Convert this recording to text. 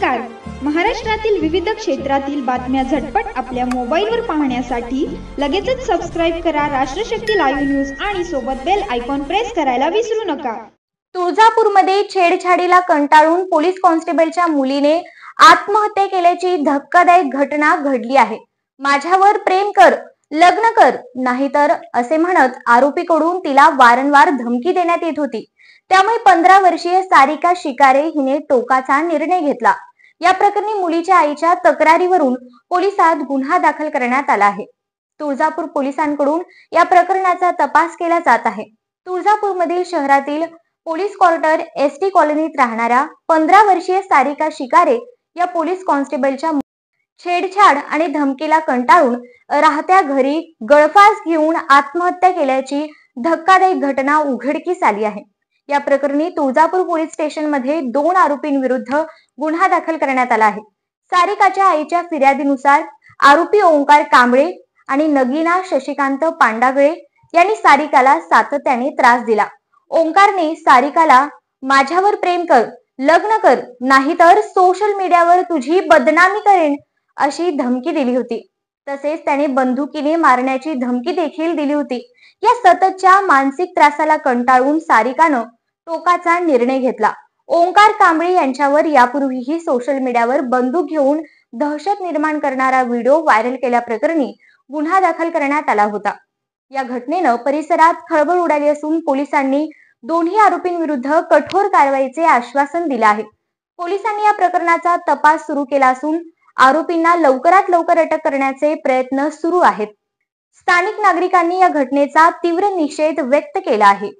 नमस्कार. महाराष्ट्रातील विविध क्षेत्रातील बातम्या झटपट आपल्या मोबाईलवर पाहण्यासाठी लगेचच सबस्क्राइब करा राष्ट्रशक्ती लाईव्ह न्यूज आणि सोबत बेल आयकॉन प्रेस करायला विसरू नका. तुळजापूरमध्ये छेडछाडीला कंटाळून पोलीस कॉन्स्टेबलच्या मुलीने आत्महत्या केल्याची धक्कादायक घटना घडली आहे. माझ्यावर प्रेम कर, लग्न कर, नाहीतर असे म्हणत आरोपीकडून तिला वारंवार धमकी देण्यात येत होती. त्यामुळे 15 वर्षीय सारिका शिकारे हिने टोकाचा निर्णय घेतला. या प्रकरणी मुलीच्या आईच्या तक्रारीवरून पोलिसात गुन्हा दाखल करण्यात आला आहे. तुळजापूर पोलिसांकडून या प्रकरणाचा तपास केला जात आहे. तुळजापूरमधील शहरातील पोलीस क्वार्टर एसटी कॉलनीत राहणाऱ्या 15 वर्षीय सारिका शिकारे या पोलीस कॉन्स्टेबलच्या छेडछाड आणि धमकीला कंटाळून राहत्या घरी गळफास घेऊन आत्महत्या केल्याची धक्कादायक घटना उघडकीस आली आहे. या प्रकरणी तुळजापूर पोलीस स्टेशन मध्ये 2 आरोपींविरुद्ध गुन्हा दाखल करण्यात आला आहे. सारिकाच्या आईच्या फिर्यादीनुसार आरोपी ओंकार कांबळे आणि नगीना शशिकांत पांडागळे यांनी सारिकाला सातत्याने त्रास दिला. ओंकारने सारिकाला माझ्यावर प्रेम कर, लग्न कर, नाहीतर सोशल मीडियावर तुझी बदनामी करेन अशी धमकी दिली होती. तसेच त्याने बंदुकीने मारण्याची धमकी देखील दिली होती. या सततच्या मानसिक त्रासाला कंटाळून सारिकानं टोकाचा निर्णय घेतला. ओंकार कांबळे यांच्यावर यापूर्वीही सोशल मीडियावर बंदूक घेऊन दहशत निर्माण करणारा व्हिडिओ व्हायरल केल्याप्रकरणी गुन्हा दाखल करण्यात आला होता. या घटनेनं परिसरात खळबळ उडाली असून पोलिसांनी दोन्ही आरोपींविरुद्ध कठोर कारवाईचे आश्वासन दिले आहे. पोलिसांनी या प्रकरणाचा तपास सुरू केला असून आरोपींना लवकरात लवकर अटक करण्याचे प्रयत्न सुरू आहेत. स्थानिक नागरिकांनी या घटनेचा तीव्र निषेध व्यक्त केला आहे.